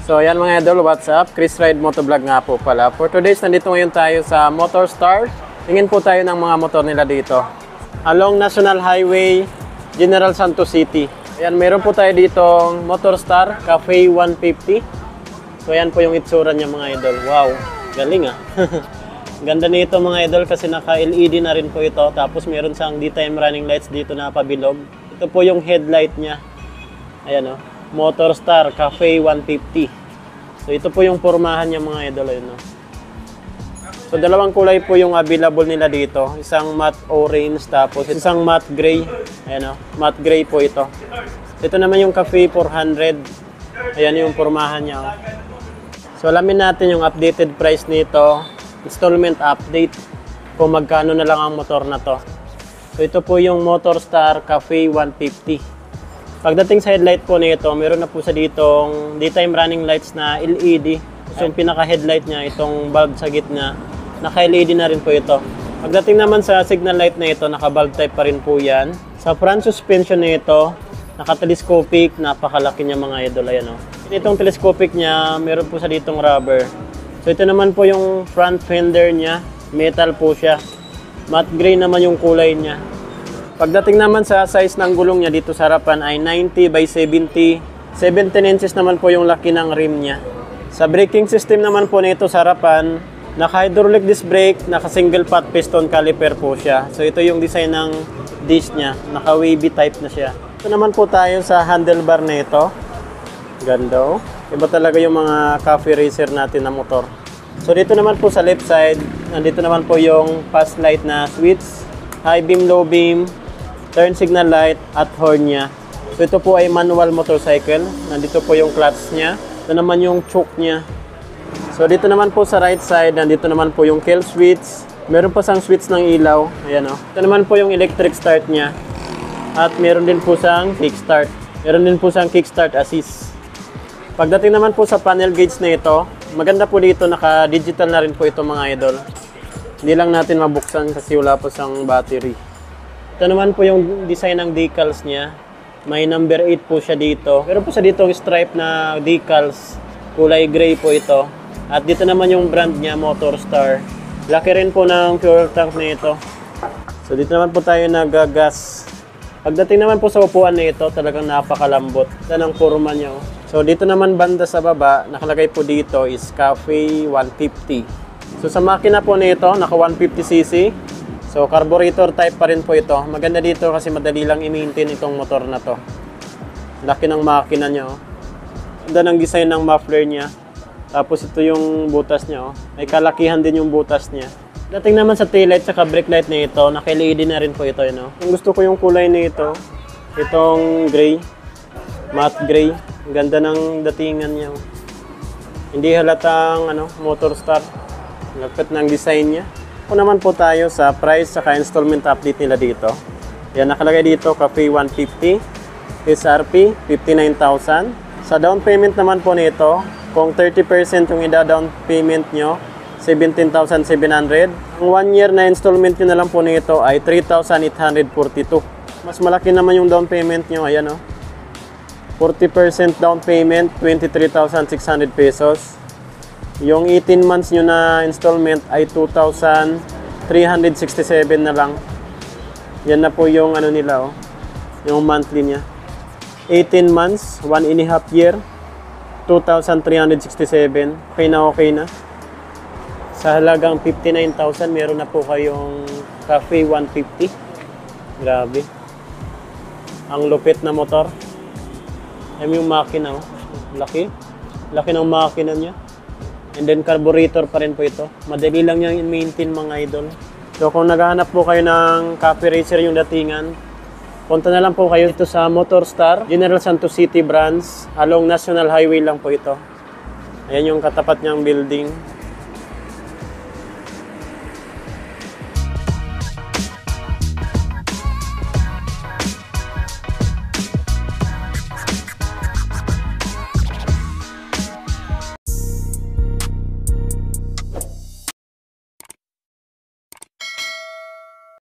So ayan mga idol, what's up? Chris Ride Motovlog nga po pala. For today's, nandito ngayon tayo sa Motor Star. Tingin po tayo ng mga motor nila dito. Along National Highway, General Santos City. Ayan, meron po tayo dito Motor Star Cafe 150. So ayan po yung itsura niya mga idol. Wow, galing ah. Ganda nito mga idol kasi naka-LED na rin po ito. Tapos meron siyang daytime running lights dito na pabilog. Ito po yung headlight niya. Ayan o. Motor Star Cafe 150. So ito po yung pormahan niya mga idol. Ayan o. So dalawang kulay po yung available nila dito. Isang matte orange tapos isang matte gray. Ayan o. Matte gray po ito. Ito naman yung Cafe 400. Ayan yung pormahan niya o. So alamin natin yung updated price nito. Installment update kung magkano na lang ang motor na to. So ito po yung Motor Star Cafe 150. Pagdating sa headlight po nito, meron na po sa ditong daytime running lights na LED. So yung pinaka headlight niya, itong bulb sa gitna, naka-LED na rin po ito. Pagdating naman sa signal light na ito, naka-bulb type pa rin po yan. Sa front suspension nito, naka-telescopic, napakalaki niya mga idol. Ayan o. Itong telescopic niya, meron po sa ditong rubber. So ito naman po yung front fender niya, metal po siya. Matte gray naman yung kulay niya. Pagdating naman sa size ng gulong niya dito sa harapan ay 90 by 70. 17 inches naman po yung laki ng rim niya. Sa braking system naman po nito sa harapan, naka-hydraulic disc brake, naka-single pot piston caliper po siya. So ito yung design ng disc niya, naka-wavy type na siya. Ito naman po tayo sa handlebar nito. Ganda oh. Iba talaga yung mga cafe racer natin na motor. So dito naman po sa left side, nandito naman po yung fast light na switch, high beam, low beam, turn signal light at horn niya. So ito po ay manual motorcycle. Nandito po yung clutch niya. Ito naman yung choke niya. So dito naman po sa right side, nandito naman po yung kill switch. Meron pa sang switch ng ilaw. Ayan o. Ito naman po yung electric start niya. At meron din po sang kickstart. Meron din po sang kickstart assist. Pagdating naman po sa panel gauge na ito, maganda po dito, naka-digital na rin po ito mga idol. Hindi lang natin mabuksan kasi wala po sang battery. Ito naman po yung design ng decals niya. May number 8 po siya dito. Pero po sa dito stripe na decals, kulay gray po ito. At dito naman yung brand niya, Motor Star. Laki rin po ng fuel tank na ito. So dito naman po tayo nagagas. Pagdating naman po sa upuan na ito, talagang napakalambot. Ito ang forma niya. So dito naman banda sa baba, nakalagay po dito is Cafe 150. So sa makina po nito, naka 150cc. So carburetor type pa rin po ito. Maganda dito kasi madali lang i-maintain itong motor na to. Laki ng makina niya. Ganda ng design ng muffler niya. Tapos ito yung butas niya. May kalakihan din yung butas niya. Dating naman sa taillight at brake light na ito, naka-LED na rin po ito. Yung gusto ko yung kulay nito, itong gray, matte gray. Ang ganda ng datingan niya. Hindi halatang Motor Star. Lapit ng design niya. Kung naman po tayo sa price saka installment update nila dito. Yan, nakalagay dito, Cafe 150. SRP, 59,000. Sa down payment naman po nito, kung 30% yung ida-down payment nyo, 17,700. Ang 1 year na installment nyo na lang po nito ay 3,842. Mas malaki naman yung down payment nyo. Ayan o. 40% down payment, 23,600 pesos. Yung 18 months nyo na installment ay 2,367 na lang. Yan na po yung nila yung monthly niya. 18 months, 1.5 year, 2,367. Okay na. Sa halagang 59,000, meron na po kayong Cafe 150. Grabe. Ang lupit na motor. Ayan yung makina. Laki. Laki ng makina niya. And then carburetor pa rin po ito. Madali lang niyang i-maintain mga idol. So kung naghahanap po kayo ng cafe racer yung datingan, punta na lang po kayo dito sa Motor Star, General Santos City branch. Along National Highway lang po ito. Ayan yung katapat niyang building.